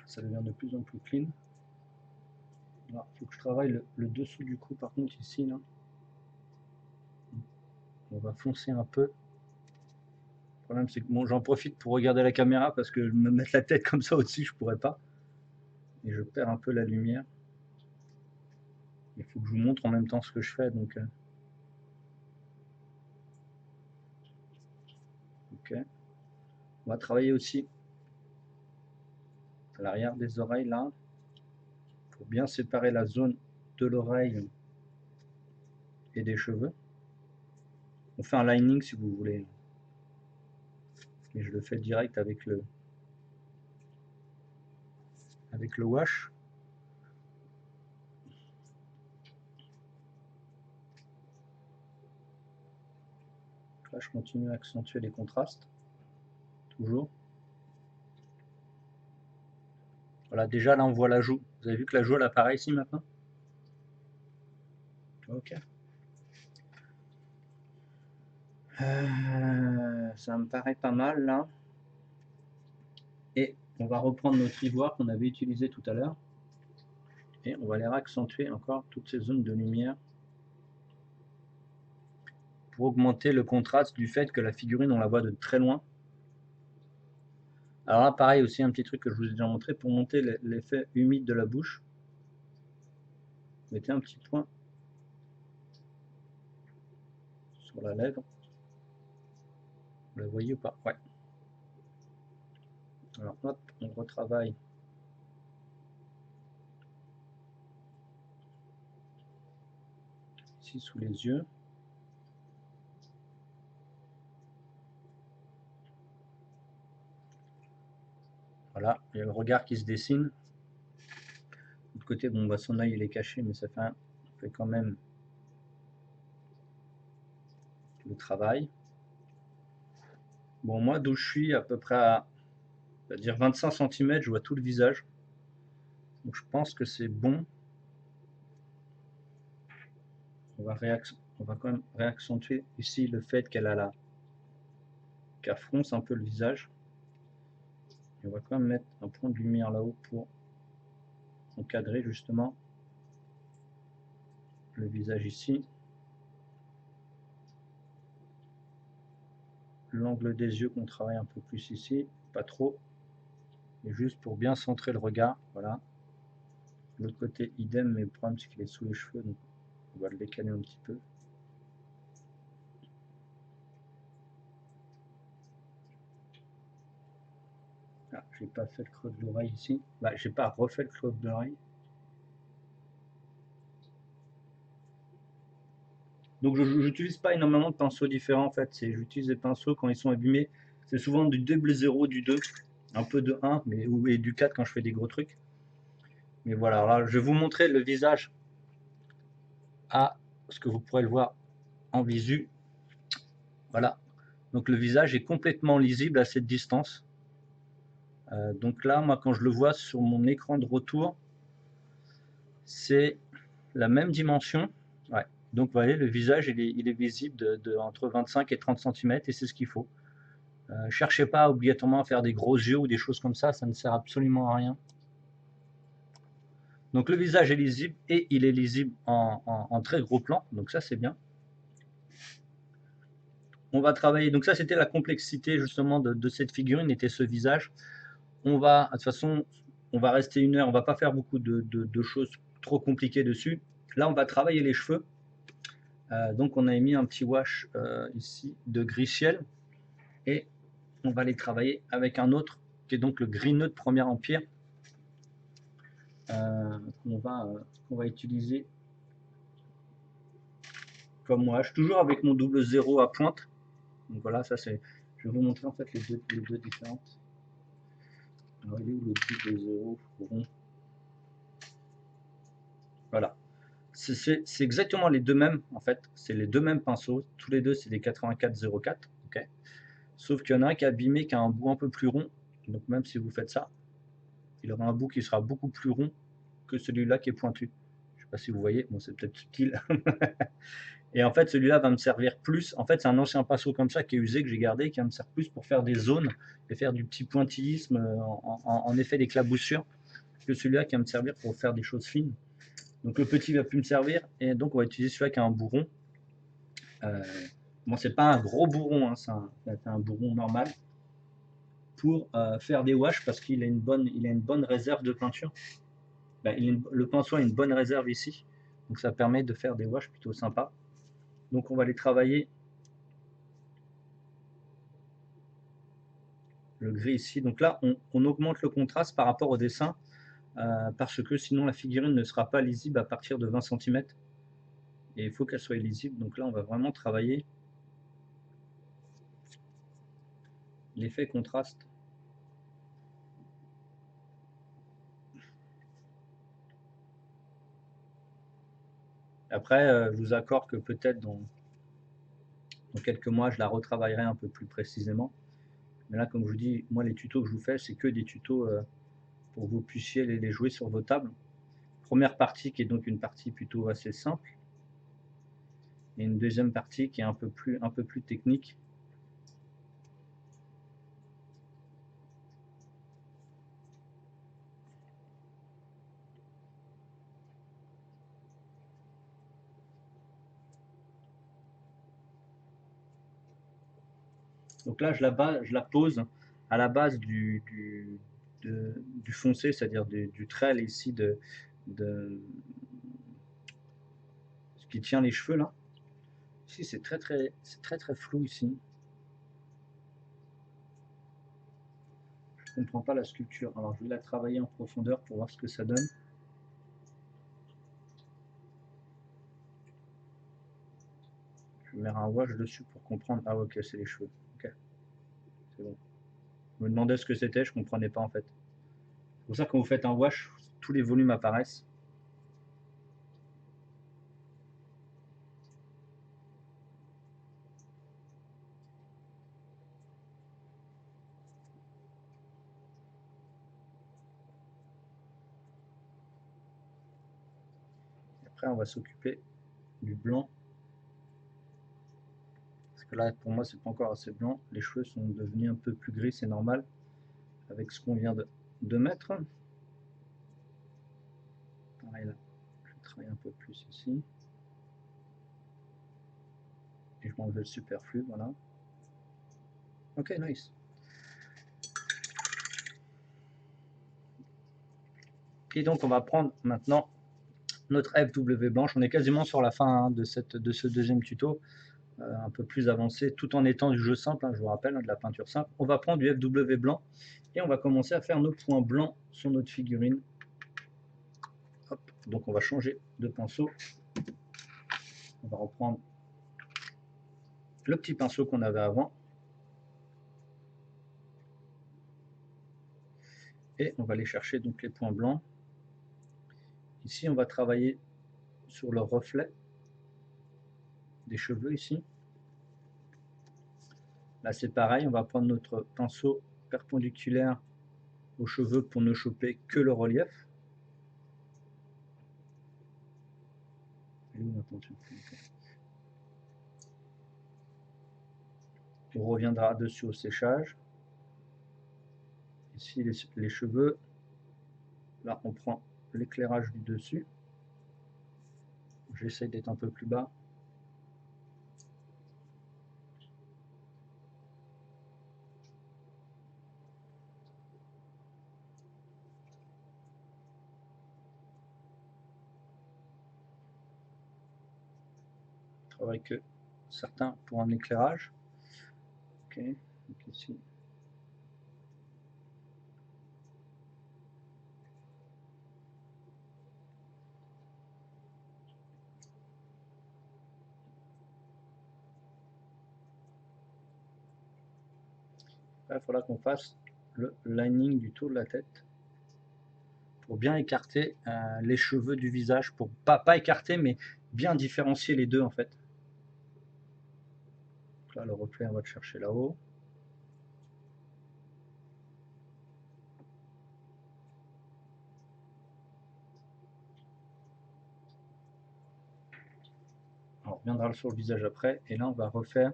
Ça devient de plus en plus clean. Il faut que je travaille le dessous du cou par contre ici là. On va foncer un peu. Le problème c'est que bon, j'en profite pour regarder la caméra parce que me mettre la tête comme ça au-dessus je pourrais pas. Et je perds un peu la lumière. Il faut que je vous montre en même temps ce que je fais donc. Ok. On va travailler aussi à l'arrière des oreilles là pour bien séparer la zone de l'oreille et des cheveux. On fait un lining si vous voulez. Et je le fais direct avec le wash. Là, je continue à accentuer les contrastes. Toujours. Voilà, déjà là on voit la joue. Vous avez vu que la joue elle apparaît ici maintenant? Ok. Ça me paraît pas mal là. Et on va reprendre notre ivoire qu'on avait utilisé tout à l'heure. Et on va aller accentuer encore toutes ces zones de lumière pour augmenter le contraste du fait que la figurine on la voit de très loin. Alors là pareil aussi un petit truc que je vous ai déjà montré pour monter l'effet humide de la bouche. Mettez un petit point sur la lèvre. Vous la voyez ou pas? Ouais. Alors hop, on retravaille ici sous les yeux. Voilà, il y a le regard qui se dessine. De l'autre côté, bon, bah, son œil il est caché, mais ça fait quand même le travail. Bon, moi, d'où je suis, à peu près à, on va dire 25 cm, je vois tout le visage. Donc je pense que c'est bon. on va quand même réaccentuer ici le fait qu'elle fronce un peu le visage. Et on va quand même mettre un point de lumière là-haut pour encadrer justement le visage ici. L'angle des yeux qu'on travaille un peu plus ici, pas trop, et juste pour bien centrer le regard, voilà. De l'autre côté, idem, mais le problème c'est qu'il est sous les cheveux, donc on va le décaler un petit peu. Ah, j'ai pas fait le creux de l'oreille ici. Bah, j'ai pas refait le creux de l'oreille. Donc je n'utilise pas énormément de pinceaux différents en fait. J'utilise des pinceaux quand ils sont abîmés. C'est souvent du double 0, du 2, un peu de 1, et du 4 quand je fais des gros trucs. Mais voilà, alors là, je vais vous montrer le visage à ce que vous pourrez le voir en visu. Voilà. Donc le visage est complètement lisible à cette distance. Donc là, moi quand je le vois sur mon écran de retour, c'est la même dimension. Ouais. Donc vous voyez, le visage il est visible entre 25 et 30 cm et c'est ce qu'il faut. Cherchez pas obligatoirement à faire des gros yeux ou des choses comme ça ne sert absolument à rien. Donc le visage est lisible et il est lisible en très gros plan, donc ça c'est bien. On va travailler, donc ça c'était la complexité justement de cette figurine, était ce visage. On va, de toute façon, on va rester 1 heure, on va pas faire beaucoup de choses trop compliquées dessus. Là on va travailler les cheveux. Donc on a mis un petit wash ici de gris ciel et on va les travailler avec un autre qui est donc le gris neutre Premier Empire qu'on va utiliser comme wash, toujours avec mon double 0 à pointe. Donc voilà, ça c'est, je vais vous montrer en fait les deux différentes. Alors il est où le double 0 rond? Voilà, c'est exactement les deux mêmes en fait, c'est les deux mêmes pinceaux, tous les deux c'est des 8404, ok. Sauf qu'il y en a un qui est abîmé, qui a un bout un peu plus rond, donc même si vous faites ça, il aura un bout qui sera beaucoup plus rond que celui-là qui est pointu. Je ne sais pas si vous voyez, bon c'est peut-être subtil. Et en fait celui-là va me servir plus, en fait c'est un ancien pinceau comme ça qui est usé, que j'ai gardé, qui va me servir plus pour faire des zones et faire du petit pointillisme en effet d'éclaboussure, que celui-là qui va me servir pour faire des choses fines. Donc le petit va plus me servir, et donc on va utiliser celui-là qui a un bourron. Bon, c'est pas un gros bourron, hein, c'est un bourron normal pour faire des washes parce qu'il a une bonne réserve de peinture. Ben, le pinceau a une bonne réserve ici, donc ça permet de faire des washes plutôt sympas. Donc on va les travailler le gris ici. Donc là on augmente le contraste par rapport au dessin parce que sinon la figurine ne sera pas lisible à partir de 20 cm et il faut qu'elle soit lisible. Donc là on va vraiment travailler l'effet contraste. Après, je vous accorde que peut-être dans quelques mois, je la retravaillerai un peu plus précisément. Mais là, comme je vous dis, moi, les tutos que je vous fais, c'est que des tutos pour que vous puissiez les jouer sur vos tables. Première partie qui est donc une partie plutôt assez simple. Et une deuxième partie qui est un peu plus technique. Donc là, je la pose à la base du foncé, c'est-à-dire du trait ici de ce qui tient les cheveux là. Ici, c'est très flou ici. Je ne comprends pas la sculpture. Alors, je vais la travailler en profondeur pour voir ce que ça donne. Je vais mettre un wash dessus pour comprendre. Ah, ok, c'est les cheveux. Ok, c'est bon. Je me demandais ce que c'était, je ne comprenais pas en fait. C'est pour ça que quand vous faites un wash, tous les volumes apparaissent. Après, on va s'occuper du blanc. Parce que là, pour moi, c'est pas encore assez blanc. Les cheveux sont devenus un peu plus gris, c'est normal, avec ce qu'on vient de mettre. Pareil là, je vais travailler un peu plus ici. Et je m'enlève le superflu, voilà. Ok, nice. Et donc, on va prendre maintenant notre FW blanche. On est quasiment sur la fin hein, de ce deuxième tuto, un peu plus avancé, tout en étant du jeu simple, hein, je vous rappelle, hein, de la peinture simple. On va prendre du FW blanc et on va commencer à faire nos points blancs sur notre figurine. Hop. Donc, on va changer de pinceau. On va reprendre le petit pinceau qu'on avait avant. Et on va aller chercher donc les points blancs. Ici, on va travailler sur le reflet des cheveux ici. Là, c'est pareil, on va prendre notre pinceau perpendiculaire aux cheveux pour ne choper que le relief. On reviendra dessus au séchage. Ici, les cheveux. Là, on prend l'éclairage du dessus. J'essaye d'être un peu plus bas. Je travaille que certains pour un éclairage. Ok, donc ici. Là, il faudra qu'on fasse le lining du tour de la tête pour bien écarter les cheveux du visage, pour pas écarter, mais bien différencier les deux en fait. Donc là, le reflet, on va le chercher là-haut. On reviendra sur le visage après, et là, on va refaire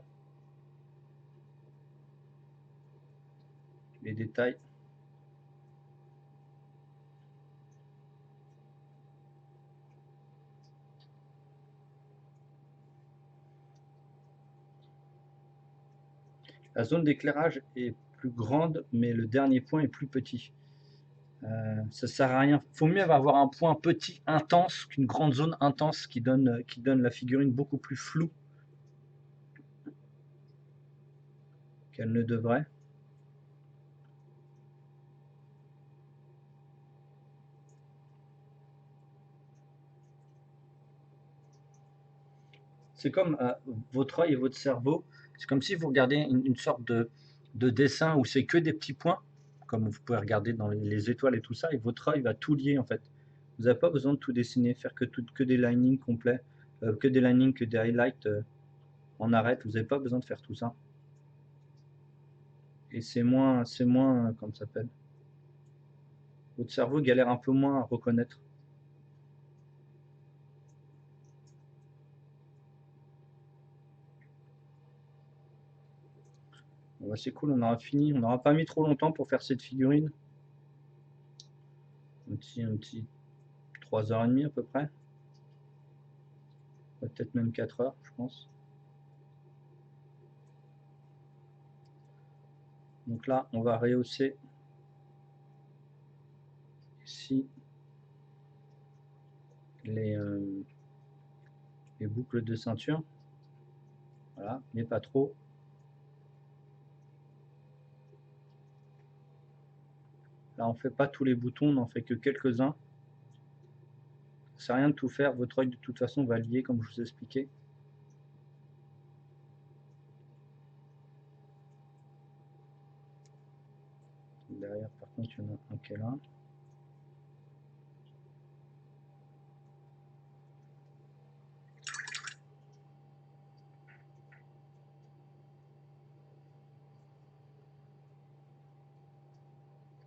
les détails. La zone d'éclairage est plus grande, mais le dernier point est plus petit. Ça sert à rien. Il faut mieux avoir un point petit, intense, qu'une grande zone intense qui donne la figurine beaucoup plus floue qu'elle ne devrait. C'est comme votre œil et votre cerveau. C'est comme si vous regardez une sorte de dessin où c'est que des petits points, comme vous pouvez regarder dans les étoiles et tout ça, et votre œil va tout lier en fait. Vous n'avez pas besoin de tout dessiner, faire que des linings complets, que des linings, que des highlights en arête. Vous n'avez pas besoin de faire tout ça. Et c'est moins, comment ça s'appelle, votre cerveau galère un peu moins à reconnaître. Bon, bah, c'est cool, on aura fini. On n'aura pas mis trop longtemps pour faire cette figurine. Un petit 3h30 à peu près. Peut-être même 4 heures, je pense. Donc là, on va rehausser ici les boucles de ceinture. Voilà, mais pas trop. Là, on ne fait pas tous les boutons, on n'en fait que quelques-uns. Ça sert à rien de tout faire. Votre œil, de toute façon, va lier, comme je vous ai expliqué. Derrière, par contre, il y en a un qui est là.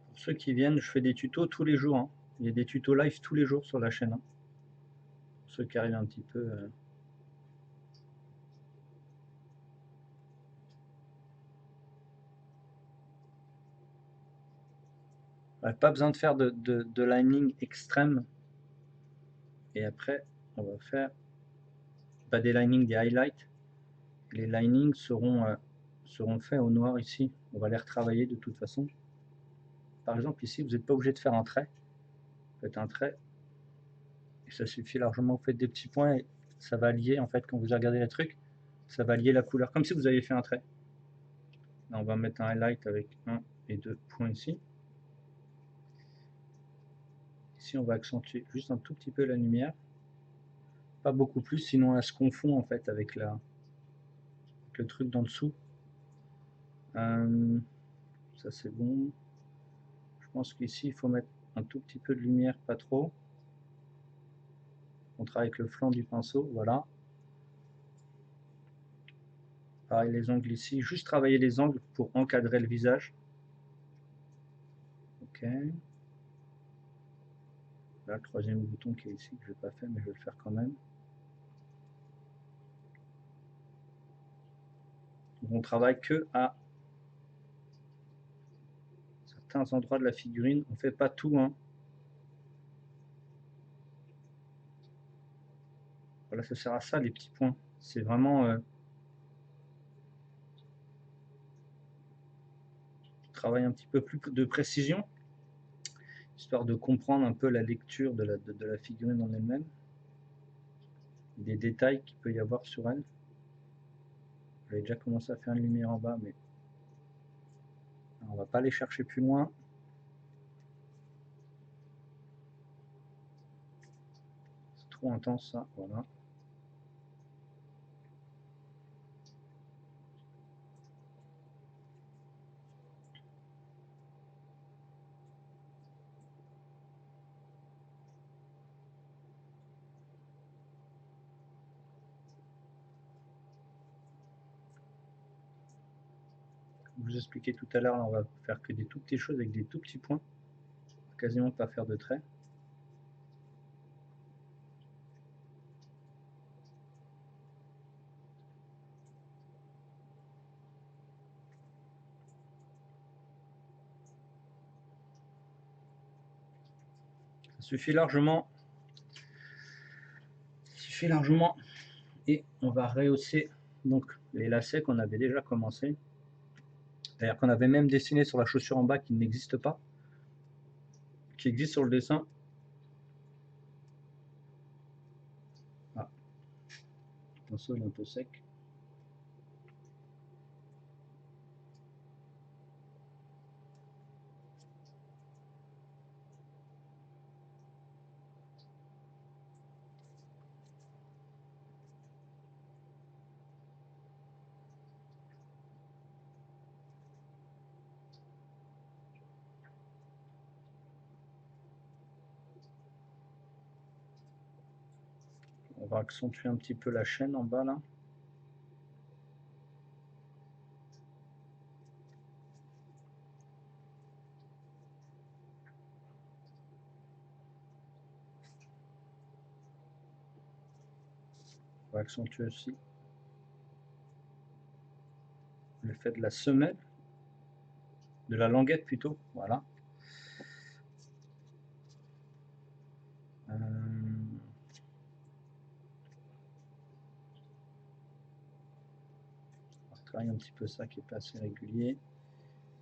Pour ceux qui viennent, je fais des tutos tous les jours. Il y a des tutos live tous les jours sur la chaîne. Pour ceux qui arrivent un petit peu Pas besoin de faire de lining extrême. Et après, on va faire pas des linings, des highlights. Les linings seront faits au noir ici. On va les retravailler de toute façon. Par exemple, ici, vous n'êtes pas obligé de faire un trait. Vous faites un trait. Et ça suffit largement. Vous faites des petits points et ça va lier, en fait, quand vous regardez les trucs, ça va lier la couleur. Comme si vous aviez fait un trait. Là, on va mettre un highlight avec 1 et 2 points ici. Ici, on va accentuer juste un tout petit peu la lumière. Pas beaucoup plus, sinon elle se confond en fait avec le truc d'en dessous. Ça c'est bon. Je pense qu'ici, il faut mettre un tout petit peu de lumière, pas trop. On travaille avec le flanc du pinceau, voilà. Pareil, les angles ici. Juste travailler les angles pour encadrer le visage. Ok. Là, le troisième bouton qui est ici, que je n'ai pas fait, mais je vais le faire quand même. Donc, on travaille que à certains endroits de la figurine. On ne fait pas tout, hein. Voilà, ça sert à ça, les petits points. C'est vraiment travail un petit peu plus de précision, histoire de comprendre un peu la lecture de la figurine en elle-même, des détails qu'il peut y avoir sur elle. J'avais déjà commencé à faire une lumière en bas, mais on va pas aller chercher plus loin. C'est trop intense ça, voilà. Comme je vous expliquais tout à l'heure, on va faire que des tout petites choses avec des tout petits points, quasiment pas faire de traits. Ça suffit largement. Ça suffit largement. Et on va rehausser donc les lacets qu'on avait déjà commencé. D'ailleurs qu'on avait même dessiné sur la chaussure en bas qui n'existe pas, qui existe sur le dessin. Ah, le pinceau est un peu sec. On va accentuer un petit peu la chaîne en bas là. On va accentuer aussi le fait de la semelle, de la languette plutôt, voilà. On va travailler un petit peu ça qui est pas assez régulier.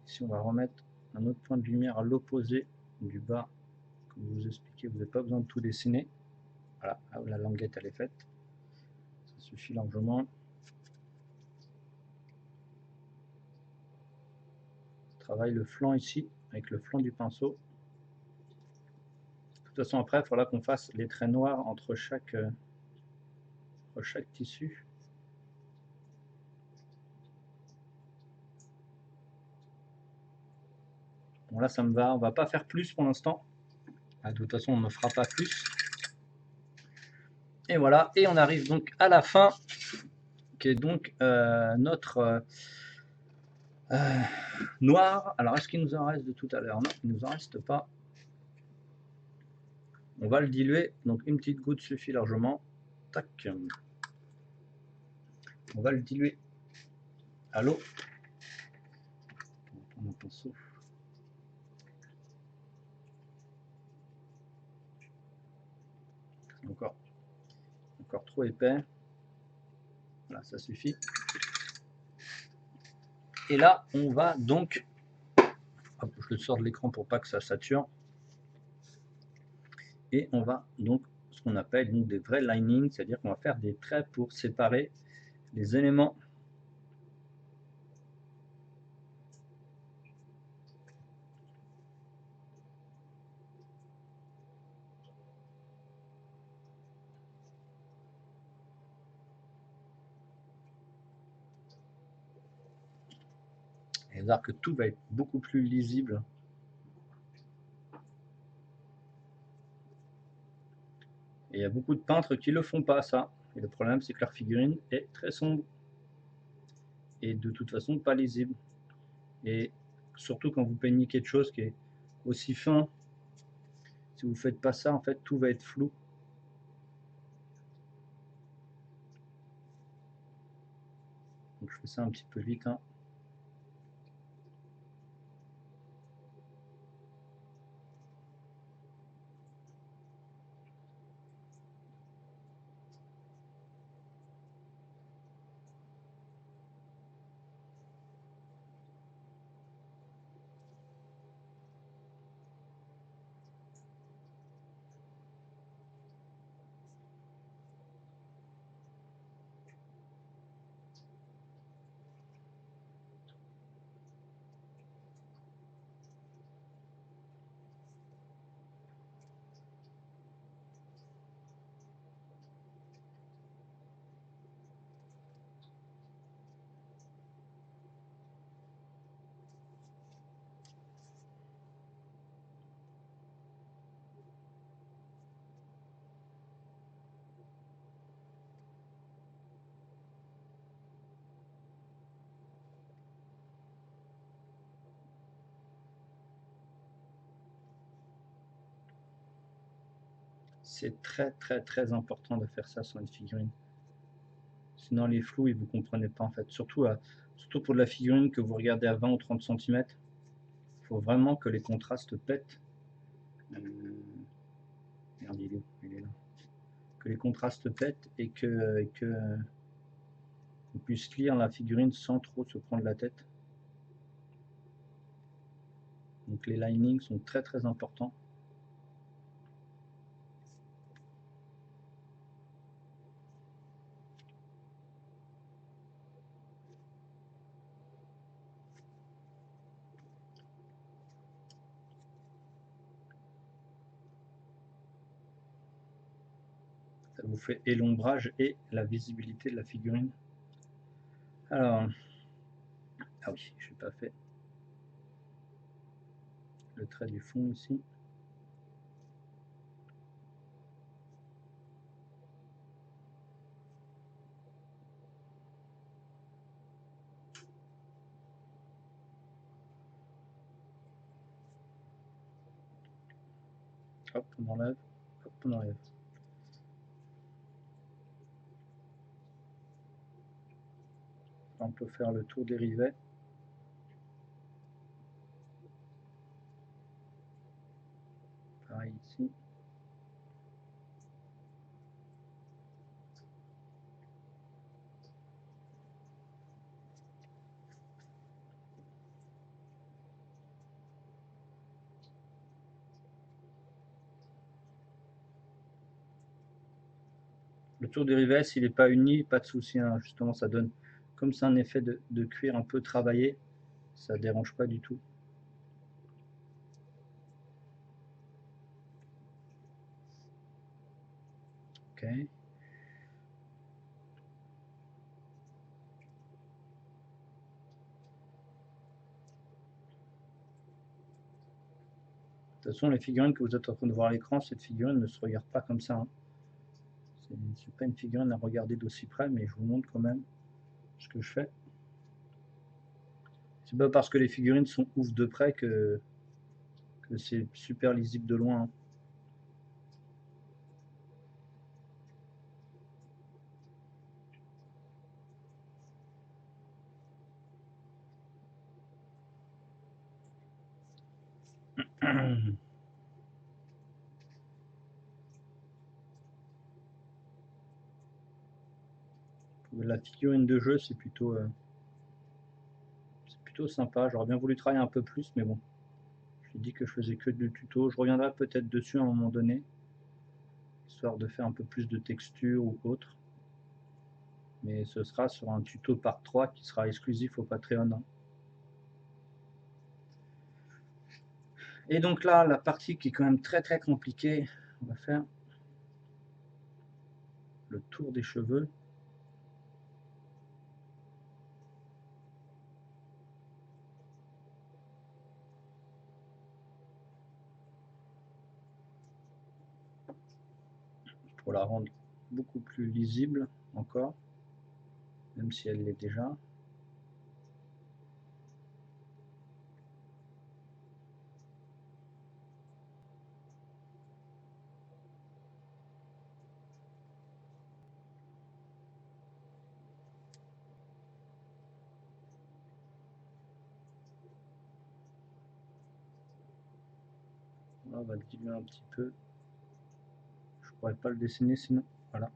Ici on va remettre un autre point de lumière à l'opposé du bas. Comme je vous expliquais, vous n'avez pas besoin de tout dessiner. Voilà, la languette elle est faite. Ça suffit largement. On travaille le flanc ici avec le flanc du pinceau. De toute façon après il faudra qu'on fasse les traits noirs entre chaque tissu. Bon là ça me va, on va pas faire plus pour l'instant. De toute façon on ne fera pas plus. Et voilà, et on arrive donc à la fin, qui est donc notre noir. Alors est-ce qu'il nous en reste de tout à l'heure? Non, il ne nous en reste pas. On va le diluer, donc une petite goutte suffit largement. Tac. On va le diluer à l'eau. On prend un pinceau. Encore trop épais. Voilà, ça suffit. Et là, on va donc, hop, je le sors de l'écran pour pas que ça sature. Et on va donc ce qu'on appelle donc des vrais linings, c'est-à-dire qu'on va faire des traits pour séparer les éléments. Et vous allez voir que tout va être beaucoup plus lisible. Et il y a beaucoup de peintres qui ne le font pas, ça. Et le problème, c'est que leur figurine est très sombre. Et de toute façon, pas lisible. Et surtout quand vous peignez quelque chose qui est aussi fin, si vous ne faites pas ça, en fait, tout va être flou. Donc je fais ça un petit peu vite. Hein. C'est très important de faire ça sur une figurine. Sinon les flous, ils vous comprenez pas en fait. Surtout pour de la figurine que vous regardez à 20 ou 30 cm. Il faut vraiment que les contrastes pètent. Merde, il est là. Que les contrastes pètent et que on puisse lire la figurine sans trop se prendre la tête. Donc les linings sont très importants. Ça vous fait et l'ombrage et la visibilité de la figurine. Alors, ah oui, je n'ai pas fait le trait du fond ici. Hop, on enlève, hop, on enlève. On peut faire le tour des rivets. Pareil ici. Le tour des rivets, s'il n'est pas uni, pas de souci. Hein. Justement, ça donne, comme c'est un effet de cuir un peu travaillé, ça ne dérange pas du tout. Ok. De toute façon, les figurines que vous êtes en train de voir à l'écran, cette figurine ne se regarde pas comme ça. Hein. C'est pas une figurine à regarder d'aussi près, mais je vous montre quand même ce que je fais. C'est pas parce que les figurines sont ouf de près que c'est super lisible de loin. Hein. La figurine de jeu, c'est plutôt sympa. J'aurais bien voulu travailler un peu plus, mais bon. J'ai dit que je faisais que du tuto. Je reviendrai peut-être dessus à un moment donné, histoire de faire un peu plus de texture ou autre. Mais ce sera sur un tuto par 3 qui sera exclusif au Patreon, hein. Et donc là, la partie qui est quand même très très compliquée, on va faire le tour des cheveux. Pour la rendre beaucoup plus lisible encore, même si elle l'est déjà. Là, on va le diluer un petit peu. Je pourrais pas le dessiner sinon. Voilà.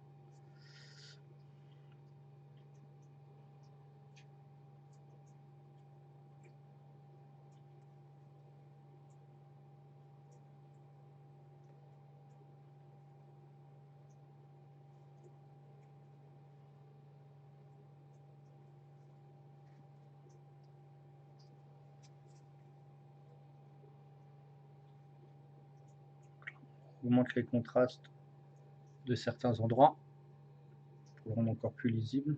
Augmente les contrastes de certains endroits pour le rendre encore plus lisible.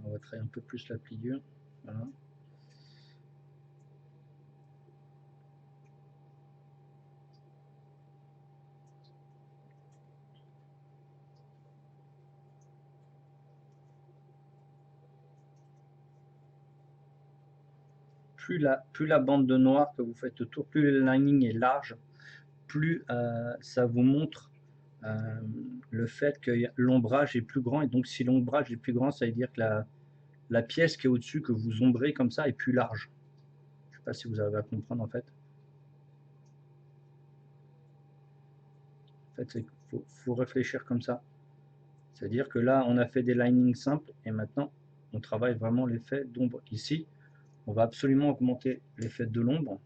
On va travailler un peu plus la pliure. Voilà. Plus la bande de noir que vous faites autour, plus le lining est large, plus ça vous montre le fait que l'ombrage est plus grand. Et donc si l'ombrage est plus grand, ça veut dire que la pièce qui est au-dessus, que vous ombrez comme ça, est plus large. Je ne sais pas si vous arrivez à comprendre en fait. En fait, il faut réfléchir comme ça. C'est-à-dire que là, on a fait des linings simples et maintenant, on travaille vraiment l'effet d'ombre. Ici, on va absolument augmenter l'effet de l'ombre.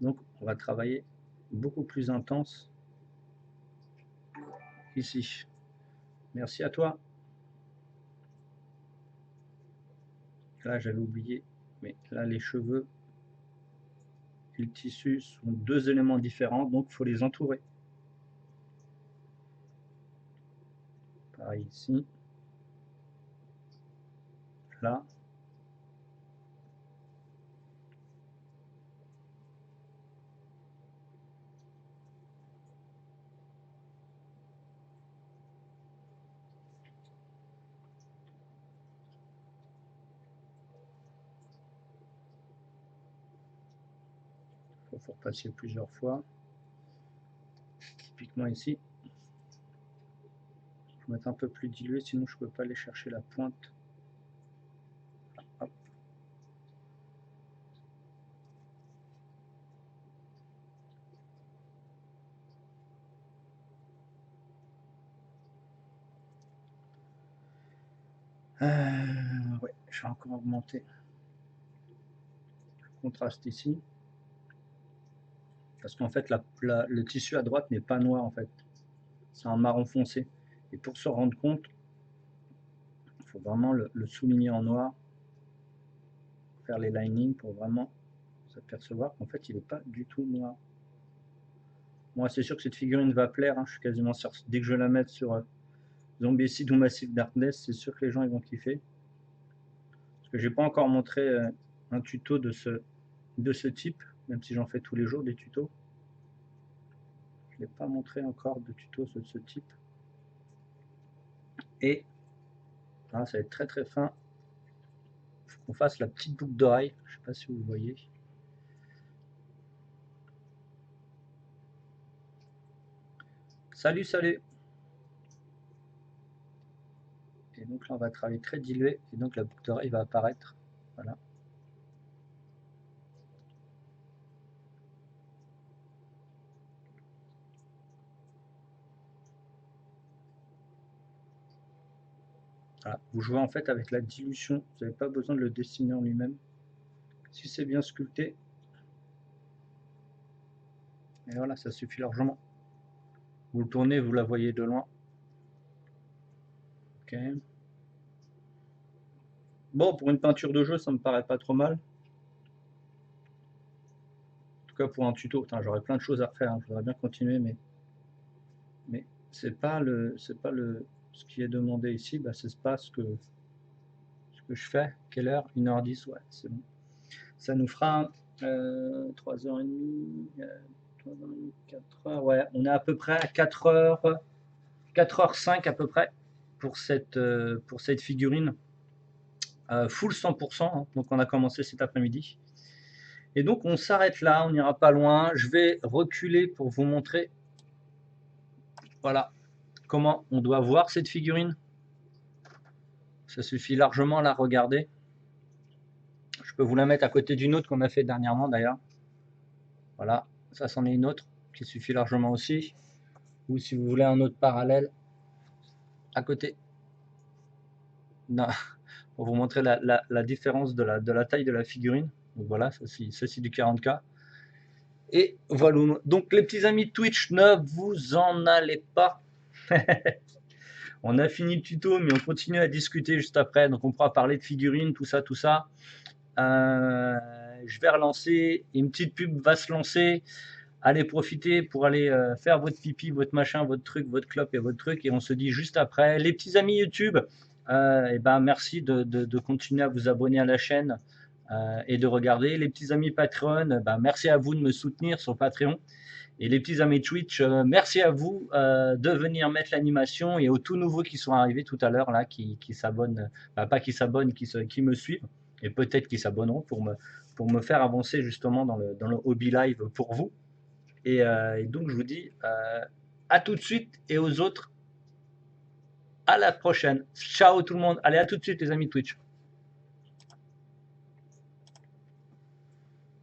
Donc, on va travailler beaucoup plus intense ici. Merci à toi. Là, j'avais oublié, mais là, les cheveux et le tissu sont deux éléments différents, donc il faut les entourer. Pareil ici. Là. Il faut repasser plusieurs fois. Typiquement ici. Je vais mettre un peu plus dilué, sinon je ne peux pas aller chercher la pointe. Hop. Ouais, je vais encore augmenter le contraste ici. Parce qu'en fait, le tissu à droite n'est pas noir en fait. C'est un marron foncé. Et pour se rendre compte, il faut vraiment le souligner en noir. Faire les linings pour vraiment s'apercevoir qu'en fait, il n'est pas du tout noir. Moi, c'est sûr que cette figurine va plaire. Hein, je suis quasiment sûr. Dès que je vais la mettre sur Zombicide ou Massive Darkness, c'est sûr que les gens ils vont kiffer. Parce que j'ai pas encore montré un tuto de ce type, même si j'en fais tous les jours des tutos. Je n'ai pas montré encore de tuto de ce type. Et là, ça va être très très fin. Il faut qu'on fasse la petite boucle d'oreille. Je ne sais pas si vous voyez. Salut, salut. Et donc là, on va travailler très dilué. Et donc la boucle d'oreille va apparaître. Voilà. Voilà. Vous jouez en fait avec la dilution, vous n'avez pas besoin de le dessiner en lui-même. Si c'est bien sculpté, et voilà, ça suffit largement. Vous le tournez, vous la voyez de loin. Ok. Bon, pour une peinture de jeu, ça me paraît pas trop mal. En tout cas, pour un tuto, j'aurais plein de choses à refaire. Hein. Je voudrais bien continuer, mais c'est pas ce qui est demandé ici. Bah, c'est pas ce que je fais. Quelle heure? 1h10, ouais, c'est bon. Ça nous fera 3h30, 4h. Ouais, on est à peu près à 4h, 4h05 à peu près pour cette figurine. Full 100%, hein. Donc on a commencé cet après-midi. Et donc on s'arrête là, on n'ira pas loin. Je vais reculer pour vous montrer, voilà, comment on doit voir cette figurine. Ça suffit largement à la regarder. Je peux vous la mettre à côté d'une autre qu'on a fait dernièrement d'ailleurs. Voilà, ça c'en est une autre qui suffit largement aussi. Ou si vous voulez un autre parallèle, à côté. Non, pour vous montrer la différence de la taille de la figurine. Donc voilà, ça c'est du 40K. Et voilà, donc les petits amis de Twitch, ne vous en allez pas. On a fini le tuto, mais on continue à discuter juste après. Donc on pourra parler de figurines, tout ça, tout ça. Je vais relancer, une petite pub va se lancer. Allez profiter pour aller faire votre pipi, votre machin, votre truc, votre clope et votre truc. Et on se dit juste après. Les petits amis YouTube, et ben merci de continuer à vous abonner à la chaîne et de regarder. Les petits amis Patreon, ben merci à vous de me soutenir sur Patreon. Et les petits amis Twitch, merci à vous de venir mettre l'animation et aux tout nouveaux qui sont arrivés tout à l'heure, là, qui s'abonnent, pas qui s'abonnent, qui me suivent, et peut-être qui s'abonneront pour me faire avancer justement dans le hobby live pour vous. Et donc je vous dis à tout de suite et aux autres, à la prochaine. Ciao tout le monde. Allez, à tout de suite les amis Twitch.